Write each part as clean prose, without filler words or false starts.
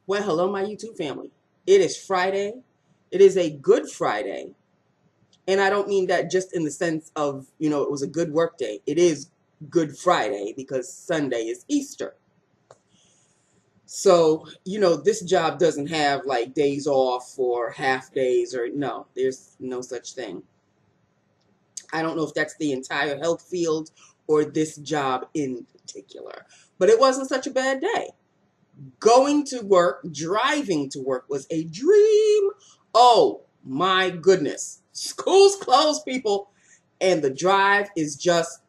Well, hello, my YouTube family. It is Friday. It is a good Friday. And I don't mean that just in the sense of, it was a good work day. It is Good Friday because Sunday is Easter. So, this job doesn't have like days off or half days or no, there's no such thing. I don't know if that's the entire health field or this job in particular, but it wasn't such a bad day. Going to work, driving to work was a dream. Oh my goodness. School's closed, people. And the drive is just,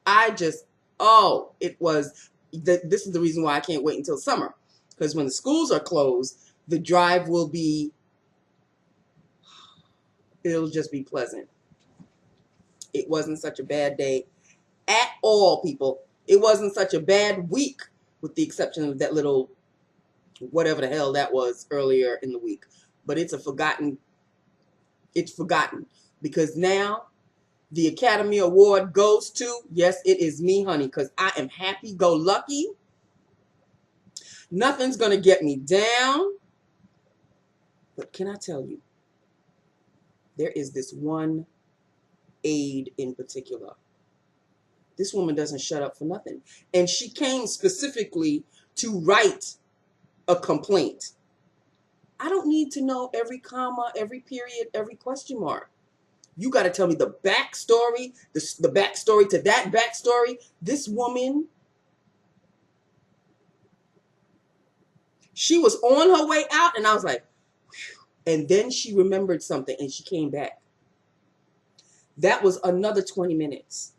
I just, oh, it was, this is the reason why I can't wait until summer. Because when the schools are closed, the drive will be, it'll just be pleasant. It wasn't such a bad day at all, people. It wasn't such a bad week, with the exception of that little whatever the hell that was earlier in the week. But it's forgotten because now the Academy Award goes to, yes, it is me, honey, because I am happy-go-lucky. Nothing's going to get me down. But can I tell you, there is this one aide in particular. This woman doesn't shut up for nothing. And she came specifically to write a complaint. I don't need to know every comma, every period, every question mark. You got to tell me the backstory, the backstory to that backstory. This woman, she was on her way out, and I was like, whew. And then she remembered something, and she came back. That was another 20 minutes.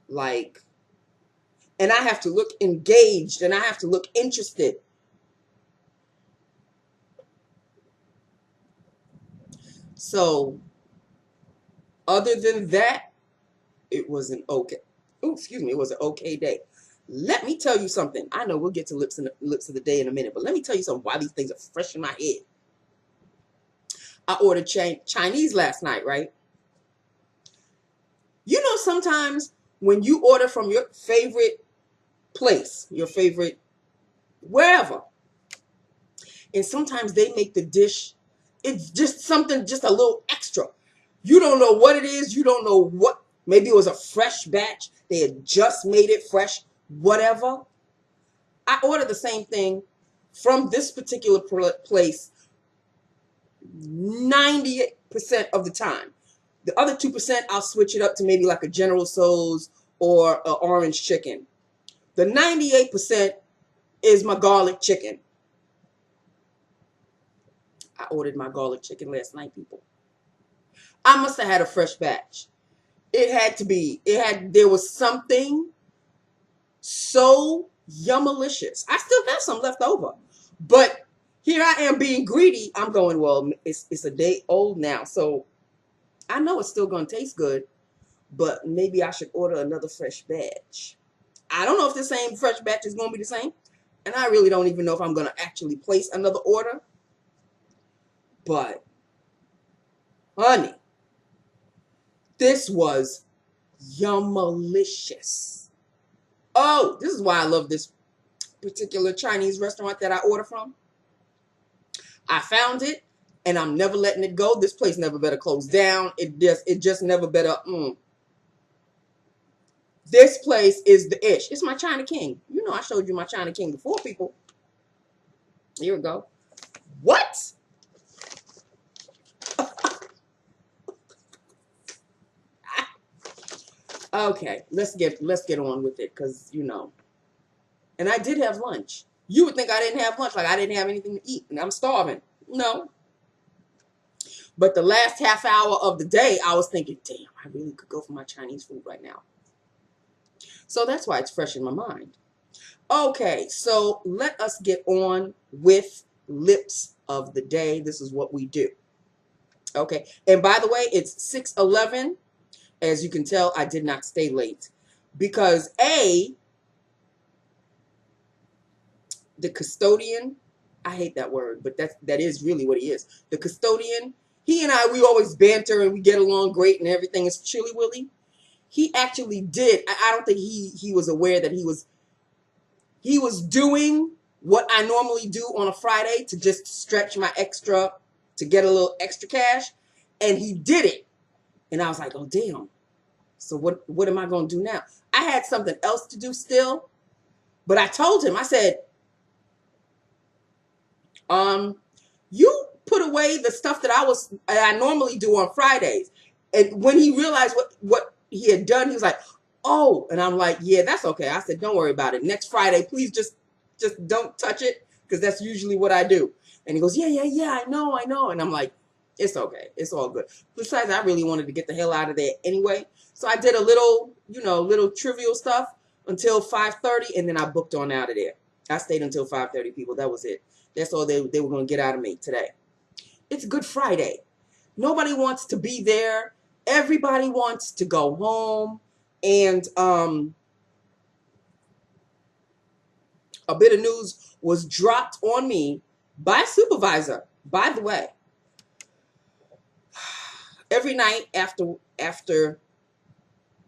Like, and I have to look engaged, and I have to look interested. So, other than that, it was an okay. Oh, excuse me. It was an okay day. Let me tell you something. I know we'll get to lips of the day in a minute, but let me tell you something. Why these things are fresh in my head. I ordered Chinese last night, right? You know, sometimes when you order from your favorite place, your favorite wherever, and sometimes they make the dish, it's just something just a little extra. You don't know what it is. You don't know what. Maybe it was a fresh batch. They had just made it fresh, whatever. I ordered the same thing from this particular place 98% of the time. The other 2%, I'll switch it up to maybe like a General Tso's or an orange chicken. The 98% is my garlic chicken. I ordered my garlic chicken last night, people. I must have had a fresh batch. It had to be. There was something so yummalicious. I still have some left over. But here I am being greedy. I'm going, well, it's a day old now. So I know it's still going to taste good. But maybe I should order another fresh batch. I don't know if the same fresh batch is going to be the same. And I really don't even know if I'm going to actually place another order. But, honey, this was yummalicious. Oh, this is why I love this particular Chinese restaurant that I order from. I found it, and I'm never letting it go. This place never better close down. It just never better. This place is the ish. It's my China King. You know I showed you my China King before, people. Here we go. What? Okay, let's get on with it, because and I did have lunch. You would think I didn't have lunch, like I didn't have anything to eat and I'm starving. No. But the last half hour of the day, I was thinking, damn, I really could go for my Chinese food right now. So that's why it's fresh in my mind. Okay, so let us get on with lips of the day. This is what we do. Okay, and by the way, it's 6:11. As you can tell, I did not stay late because the custodian, I hate that word, but that is really what he is. The custodian, he and I, we always banter and we get along great and everything is chilly willy. He actually did. I don't think he was aware that he was He was doing what I normally do on a Friday to just stretch my extra, to get a little extra cash. And he did it. And I was like, oh, damn. So what am I going to do now? I had something else to do still. But I told him, I said, you put away the stuff that I normally do on Fridays. And when he realized what he had done, he was like, oh, and I'm like, yeah, that's okay. I said, don't worry about it. Next Friday, please just don't touch it, because that's usually what I do. And he goes, yeah, I know. And I'm like, it's okay. It's all good. Besides, I really wanted to get the hell out of there anyway. So I did a little, little trivial stuff until 5:30, and then I booked on out of there. I stayed until 5:30, people. That was it. That's all they were going to get out of me today. It's Good Friday. Nobody wants to be there. Everybody wants to go home. And a bit of news was dropped on me by a supervisor. By the way, every night after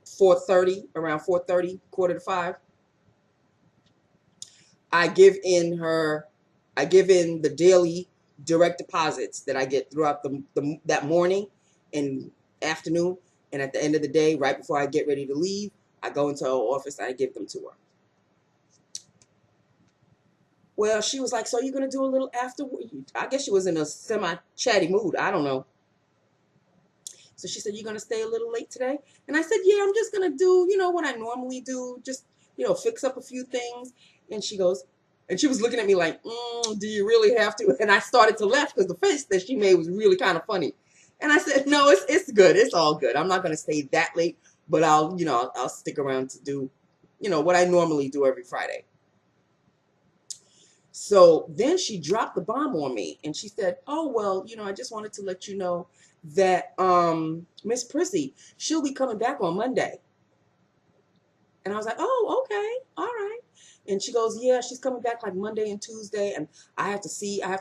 4:30, around 4:30, 4:45, I give in the daily direct deposits that I get throughout that morning and afternoon. And at the end of the day, right before I get ready to leave, I go into her office and I give them to her. Well, she was like, so you're going to do a little after? I guess she was in a semi-chatty mood. I don't know. So she said, you're going to stay a little late today? And I said, yeah, I'm just going to do, what I normally do. Just, fix up a few things. And she goes, and she was looking at me like, do you really have to? And I started to laugh because the face that she made was really kind of funny. And I said, no, it's good. It's all good. I'm not going to stay that late, but I'll stick around to do, what I normally do every Friday. So then she dropped the bomb on me and she said, oh, well, I just wanted to let you know that Miss Prissy, she'll be coming back on Monday. And I was like, oh, okay, all right. And she goes, yeah, she's coming back like Monday and Tuesday. And I have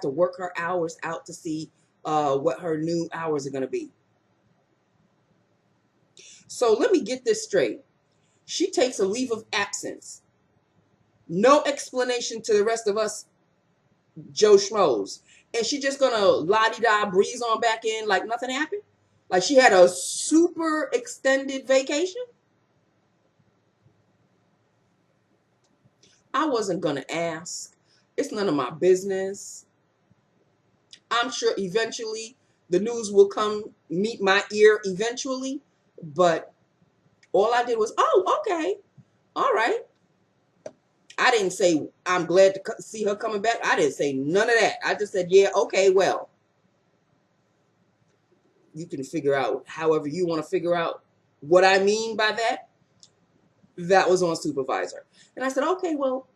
to work her hours out to see what her new hours are going to be. So let me get this straight. She takes a leave of absence. No explanation to the rest of us Joe Schmoes. And she just going to la-di-da breeze on back in like nothing happened? Like she had a super extended vacation? I wasn't going to ask. It's none of my business. I'm sure eventually the news will come meet my ear eventually. But all I did was, oh, okay. All right. I didn't say I'm glad to see her coming back. I didn't say none of that. I just said, yeah, okay, well. You can figure out however you want to figure out what I mean by that. That was on supervisor. And I said, okay, well.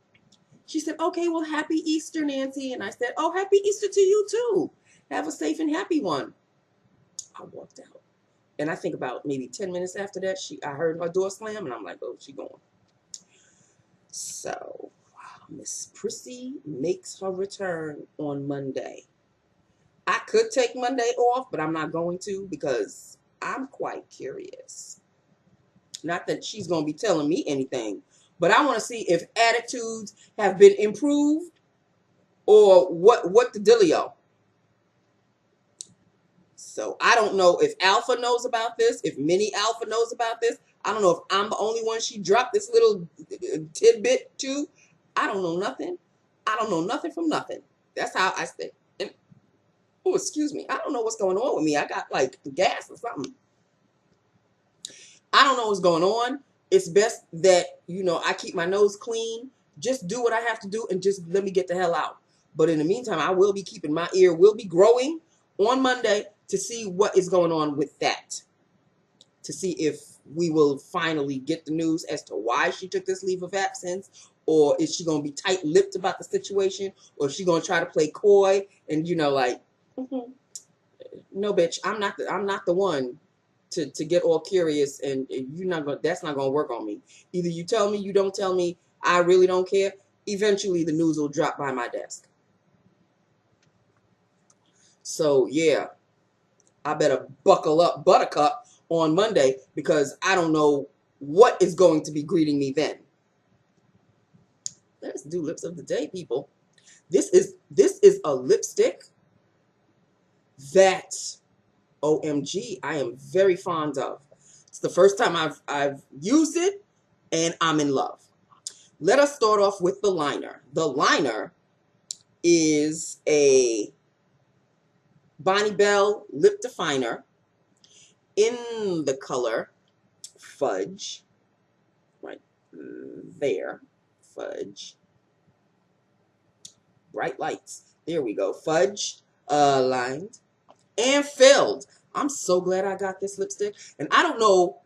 She said, okay, well, happy Easter, Nancy. And I said, oh, happy Easter to you, too. Have a safe and happy one. I walked out. And I think about maybe 10 minutes after that, I heard her door slam, and I'm like, oh, she gone. So, Miss Prissy makes her return on Monday. I could take Monday off, but I'm not going to because I'm quite curious. Not that she's going to be telling me anything, but I want to see if attitudes have been improved or what the dealio. So I don't know if Alpha knows about this, if Mini Alpha knows about this. I don't know if I'm the only one she dropped this little tidbit to. I don't know nothing. I don't know nothing from nothing. That's how I stay. And, oh, excuse me. I don't know what's going on with me. I got like gas or something. I don't know what's going on. It's best that, I keep my nose clean. Just do what I have to do and just let me get the hell out. But in the meantime, I will be keeping my ear, will be growing on Monday to see what is going on with that. To see if we will finally get the news as to why she took this leave of absence. Or is she going to be tight-lipped about the situation? Or is she going to try to play coy and, like, no, bitch, I'm not the one to get all curious, and that's not gonna work on me. Either you tell me, you don't tell me, I really don't care. Eventually the news will drop by my desk. So yeah, I better buckle up buttercup on Monday because I don't know what is going to be greeting me then. Let's do lips of the day, people. This is a lipstick that, OMG, I am very fond of. It's the first time I've used it, and I'm in love. Let us start off with the liner. The liner is a Bonnie Bell lip definer in the color Fudge, right there, Fudge. Bright lights. There we go. Fudge, lined and filled. I'm so glad I got this lipstick. And I don't know,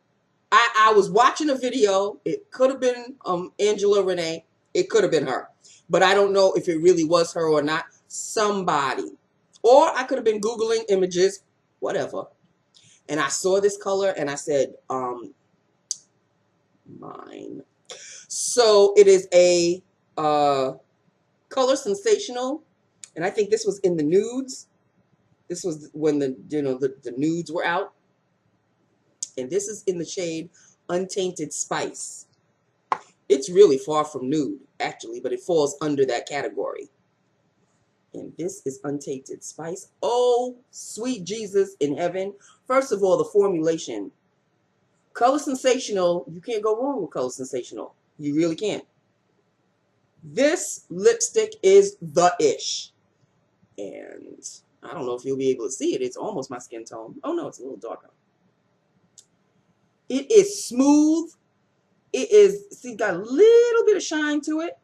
I was watching a video. It could have been Angela Renee. It could have been her. But I don't know if it really was her or not. Somebody. Or I could have been Googling images, whatever. And I saw this color and I said, mine. So it is a color sensational. And I think this was in the nudes. This was when the nudes were out. And this is in the shade Untainted Spice. It's really far from nude, actually, but it falls under that category. And this is Untainted Spice. Oh, sweet Jesus in heaven. First of all, the formulation. Color sensational. You can't go wrong with color sensational. You really can't. This lipstick is the ish. And I don't know if you'll be able to see it. It's almost my skin tone. Oh, no, it's a little darker. It is smooth. It is, see, got a little bit of shine to it.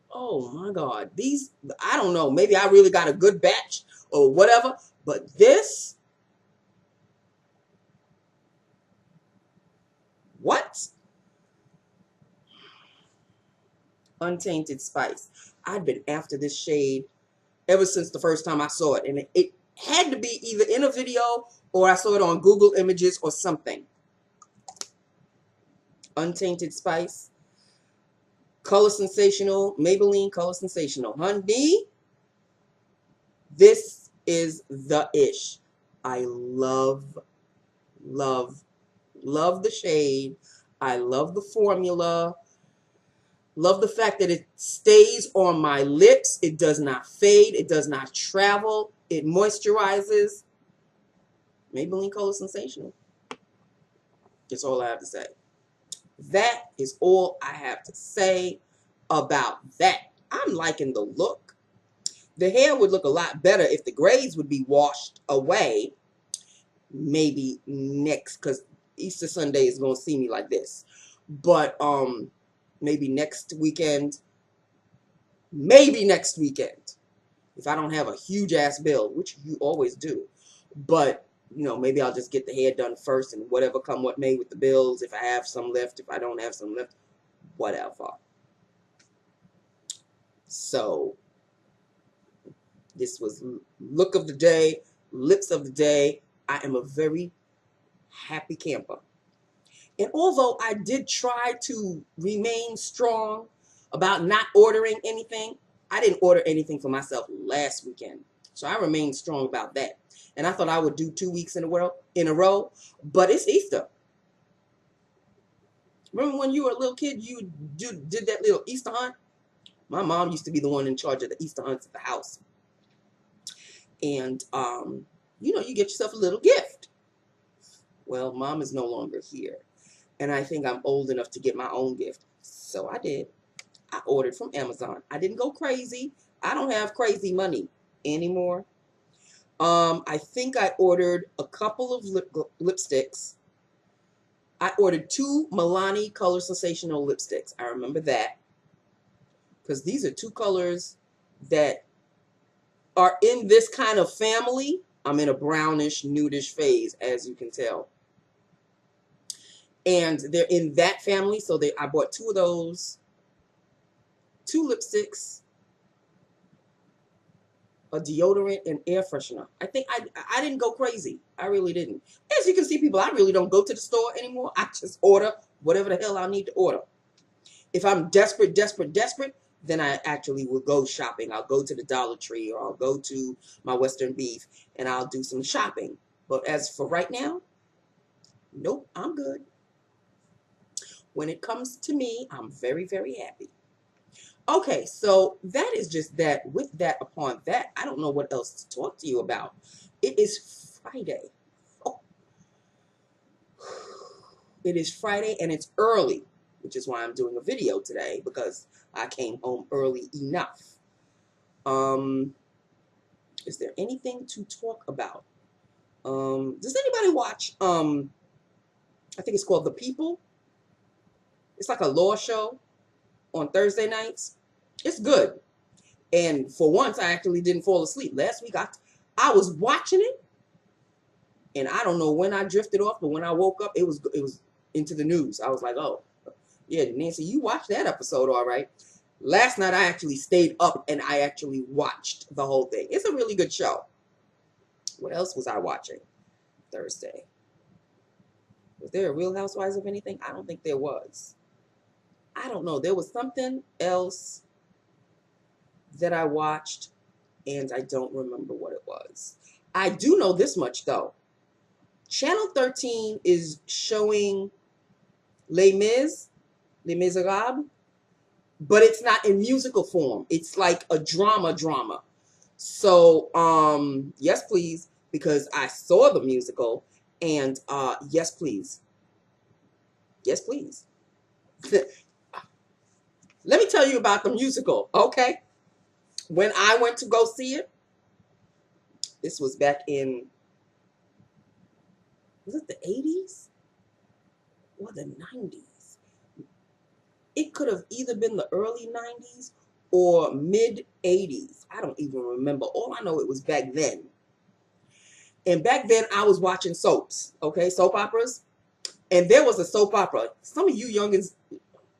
Oh, my God. These, I don't know. Maybe I really got a good batch or whatever. But this, what? Untainted Spice. I've been after this shade ever since the first time I saw it. And it had to be either in a video or I saw it on Google Images or something. Untainted Spice. Color sensational. Maybelline Color Sensational. Honey, this is the ish. I love, love, love the shade. I love the formula. Love the fact that it stays on my lips. It does not fade. It does not travel. It moisturizes. Maybelline Color Sensational. That's all I have to say. That is all I have to say about that. I'm liking the look. The hair would look a lot better if the grays would be washed away. Maybe next, because Easter Sunday is going to see me like this. But maybe next weekend. Maybe next weekend. If I don't have a huge ass bill, which you always do. But, you know, maybe I'll just get the hair done first and whatever come what may with the bills. If I have some left, if I don't have some left, whatever. So, this was look of the day, lips of the day. I am a very happy camper. And although I did try to remain strong about not ordering anything, I didn't order anything for myself last weekend. So I remained strong about that. And I thought I would do 2 weeks in a row, but it's Easter. Remember when you were a little kid, you did that little Easter hunt? My mom used to be the one in charge of the Easter hunts at the house. And, you know, you get yourself a little gift. Well, mom is no longer here. And I think I'm old enough to get my own gift. So I did. I ordered from Amazon. I didn't go crazy. I don't have crazy money anymore. I think I ordered a couple of lipsticks. I ordered 2 Milani Color Sensational lipsticks. I remember that. Because these are 2 colors that are in this kind of family. I'm in a brownish, nudish phase, as you can tell. And they're in that family. So I bought 2 of those. 2 lipsticks. A deodorant and air freshener. I think I didn't go crazy. I really didn't. As you can see, people, I really don't go to the store anymore. I just order whatever the hell I need to order. If I'm desperate, then I actually will go shopping. I'll go to the Dollar Tree or I'll go to my Western Beef and I'll do some shopping. But as for right now, nope, I'm good. When it comes to me, I'm very, very happy. Okay, so that is just that. With that upon that, I don't know what else to talk to you about. It is Friday. Oh, it is Friday and it's early, which is why I'm doing a video today because I came home early enough. Is there anything to talk about? Does anybody watch, I think it's called The People? It's like a law show on Thursday nights. It's good. And for once, I actually didn't fall asleep. Last week, I was watching it, and I don't know when I drifted off, but when I woke up, it was into the news. I was like, oh, yeah, Nancy, you watched that episode, all right. Last night, I actually stayed up, and I actually watched the whole thing. It's a really good show. What else was I watching Thursday? Was there a Real Housewives of anything? I don't think there was. I don't know. There was something else that I watched, and I don't remember what it was. I do know this much, though. Channel 13 is showing Les Miserables, but it's not in musical form. It's like a drama. So, yes, please, because I saw the musical, and yes, please. Yes, please. Let me tell you about the musical, okay? When I went to go see it, this was back in, was it the 80s or the 90s? It could have either been the early 90s or mid 80s. I don't even remember. All I know, it was back then. And back then I was watching soaps, okay, soap operas. And there was a soap opera. Some of you youngins,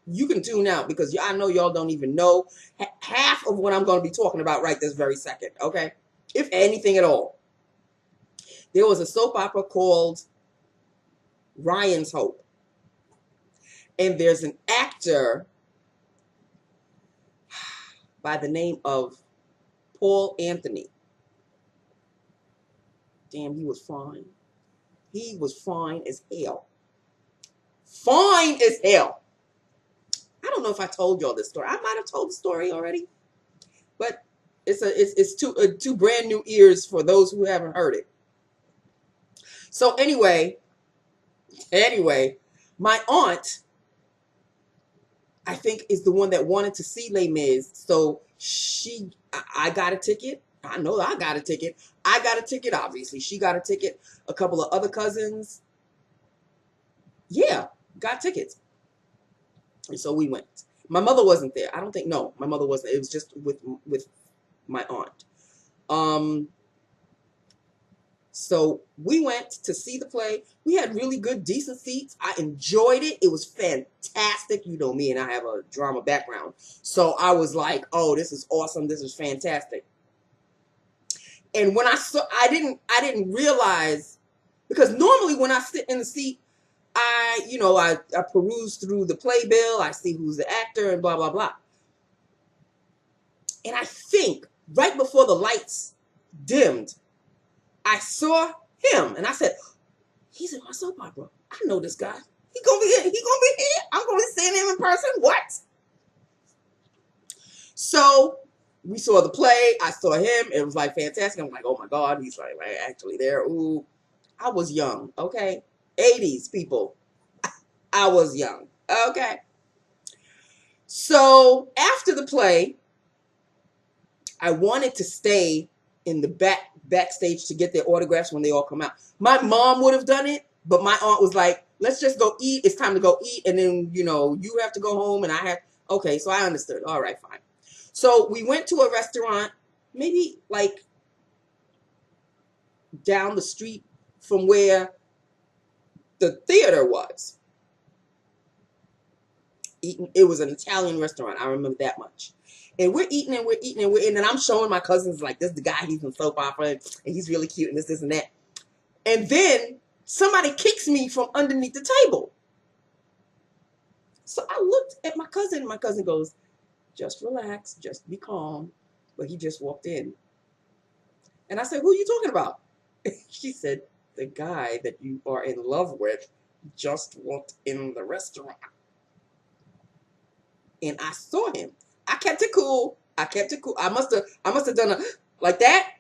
you can tune out because I know y'all don't even know half of what I'm going to be talking about right this very second, okay? If anything at all. There was a soap opera called Ryan's Hope. And there's an actor by the name of Paul Anthony. Damn, he was fine. He was fine as hell. Fine as hell. I don't know if I told y'all this story. I might have told the story already, but it's two brand new ears for those who haven't heard it. So anyway, my aunt, I think, is the one that wanted to see Les Mis. So I got a ticket. I know I got a ticket. I got a ticket, obviously. She got a ticket. A couple of other cousins, yeah, got tickets. And so we went. My mother wasn't there. I don't think, no, my mother wasn't. It was just with my aunt. So we went to see the play. We had really good, decent seats. I enjoyed it. It was fantastic. You know me, and I have a drama background. So I was like, oh, this is awesome. This is fantastic. And when I saw, I didn't realize, because normally when I sit in the seat, I peruse through the playbill. I see who's the actor and blah, blah, blah. And I think right before the lights dimmed, I saw him and I said, he's in my soap opera. I know this guy. He gonna be here. He gonna be here. I'm gonna be seeing him in person. What? So we saw the play. I saw him. It was like fantastic. I'm like, oh my God, he's like actually there. Ooh, I was young. Okay, 80s people. I was young. Okay. So after the play, I wanted to stay in the backstage to get their autographs when they all come out. My mom would have done it, but my aunt was like, let's just go eat. It's time to go eat. And then, you have to go home and I have, okay. So I understood. All right, fine. So we went to a restaurant, maybe like down the street from where the theater was. It was an Italian restaurant. I remember that much. And we're eating and we're eating and we're eating. And I'm showing my cousins, like, this is the guy, he's in soap opera, and he's really cute, and this and that. And then somebody kicks me from underneath the table. So I looked at my cousin, and my cousin goes, just relax, just be calm. But he just walked in. And I said, who are you talking about? She said, the guy that you are in love with just walked in the restaurant. and I saw him. I kept it cool. I kept it cool. I must have done a like that,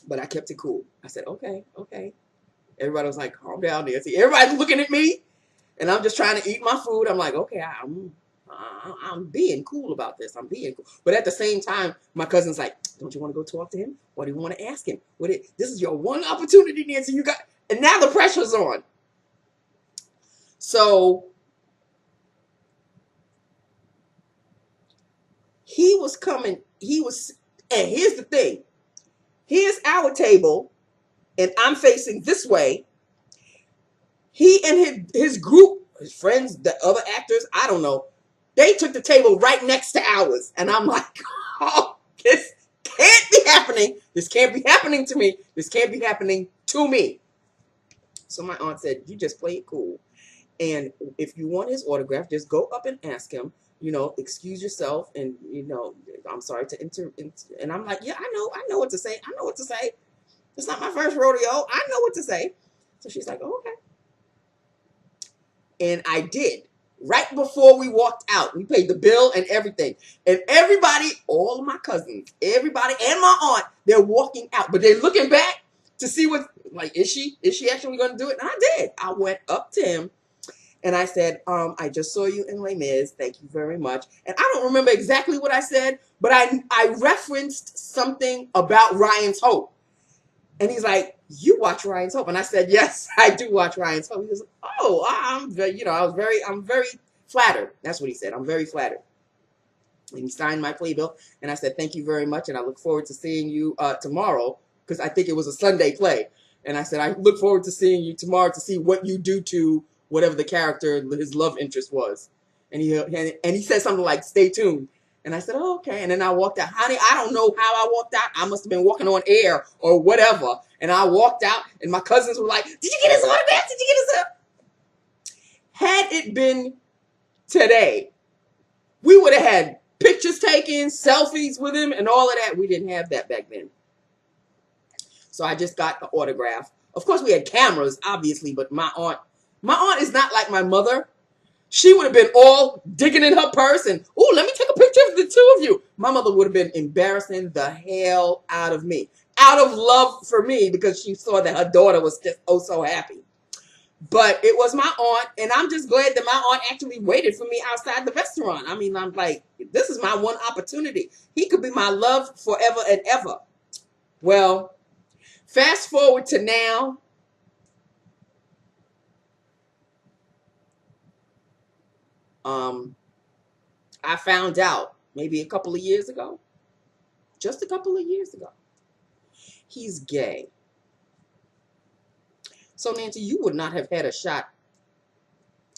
but I kept it cool. I said, okay, okay. Everybody was like, calm down, Nancy. Everybody's looking at me, and I'm just trying to eat my food. I'm like, okay, I'm being cool about this. I'm being cool. But at the same time, my cousin's like, don't you want to go talk to him? What do you want to ask him? This is your one opportunity, Nancy. You got, and now the pressure's on. So he was coming. And here's the thing. Here's our table, and I'm facing this way. He and his group, his friends, the other actors, I don't know, they took the table right next to ours. And I'm like, oh, this can't be happening. This can't be happening to me. This can't be happening to me. So my aunt said, you just play it cool. And if you want his autograph, just go up and ask him, you know, excuse yourself. And, you know, I'm sorry to and I'm like, yeah, I know what to say. I know what to say. It's not my first rodeo. I know what to say. So she's like, oh, okay. And I did. Right before we walked out, we paid the bill and everything. And everybody, all of my cousins, everybody and my aunt, they're walking out. But they're looking back to see what, like, is she actually going to do it? And I did. I went up to him and I said, I just saw you in Les Mis. Thank you very much. And I don't remember exactly what I said, but I referenced something about Ryan's Hope. And he's like, you watch Ryan's Hope? And I said, yes, I do watch Ryan's Hope. He goes, oh, I'm very flattered. That's what he said. I'm very flattered. And he signed my playbill. And I said, thank you very much. And I look forward to seeing you tomorrow, because I think it was a Sunday play. And I said, I look forward to seeing you tomorrow to see what you do to whatever the character, his love interest was. And he said something like, stay tuned. And I said, oh, okay. And then I walked out. Honey, I don't know how I walked out. I must have been walking on air or whatever. And I walked out, and my cousins were like, did you get his autograph? Did you get his autograph? Had it been today, we would have had pictures taken, selfies with him, and all of that. We didn't have that back then. So I just got the autograph. Of course, we had cameras, obviously, but my aunt is not like my mother. She would have been all digging in her purse and, oh, let me take a picture of the two of you. My mother would have been embarrassing the hell out of me. Out of love for me, because she saw that her daughter was just oh so happy. But it was my aunt, and I'm just glad that my aunt actually waited for me outside the restaurant. I mean, I'm like, this is my one opportunity. He could be my love forever and ever. Well, fast forward to now. I found out maybe a couple of years ago, just a couple of years ago, he's gay. So Nancy, you would not have had a shot.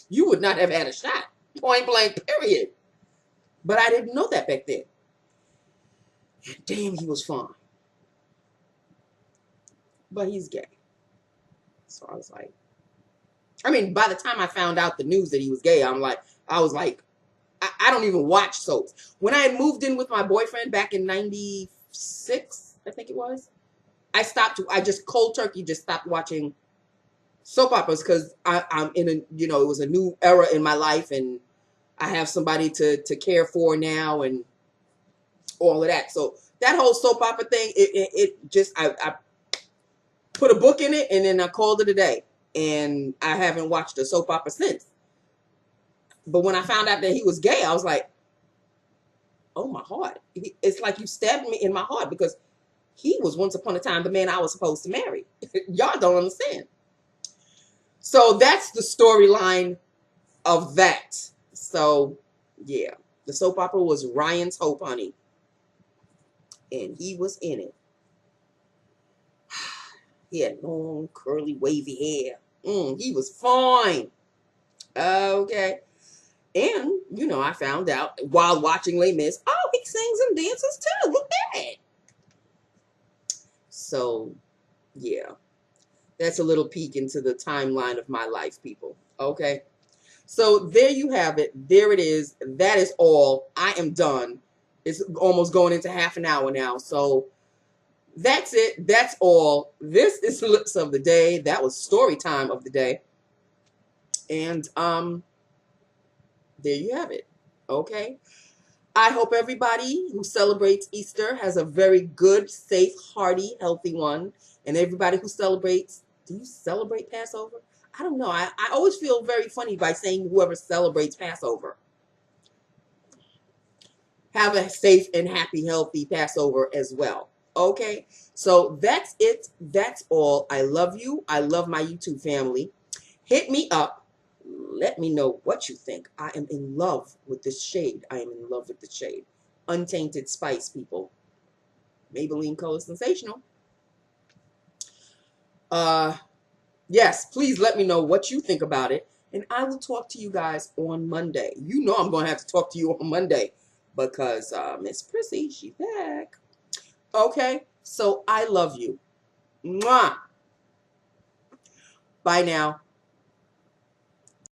You would not have had a shot, point blank, period. But I didn't know that back then. And damn, he was fine. But he's gay. So I was like, I mean, by the time I found out the news that he was gay, I was like, I don't even watch soaps. When I moved in with my boyfriend back in 96, I think it was, I just cold turkey just stopped watching soap operas, because I'm in a, you know, it was a new era in my life, and I have somebody to care for now and all of that. So that whole soap opera thing, it just, I put a book in it, and then I called it a day. And I haven't watched a soap opera since. But when I found out that he was gay, I was like, oh, my heart. It's like you stabbed me in my heart, because he was once upon a time the man I was supposed to marry. Y'all don't understand. So that's the storyline of that. So, yeah. The soap opera was Ryan's Hope, honey. And he was in it. He had long, curly, wavy hair. He was fine. Okay. And, you know, I found out while watching Les Mis, oh, he sings and dances too. Look at that. So, yeah. That's a little peek into the timeline of my life, people. Okay. So, there you have it. There it is. That is all. I am done. It's almost going into half an hour now. So, that's it. That's all. This is the Lips of the Day. That was story time of the day. And, there you have it. Okay? I hope everybody who celebrates Easter has a very good, safe, hearty, healthy one. And everybody who celebrates, do you celebrate Passover? I don't know. I always feel very funny by saying whoever celebrates Passover. Have a safe and happy, healthy Passover as well. Okay? So that's it. That's all. I love you. I love my YouTube family. Hit me up. Let me know what you think. I am in love with this shade. I am in love with the shade. Untainted Spice, people. Maybelline Color Sensational. Yes, please let me know what you think about it. And I will talk to you guys on Monday. You know I'm going to have to talk to you on Monday because Miss Prissy, she's back. Okay? So I love you. Mwah. Bye now.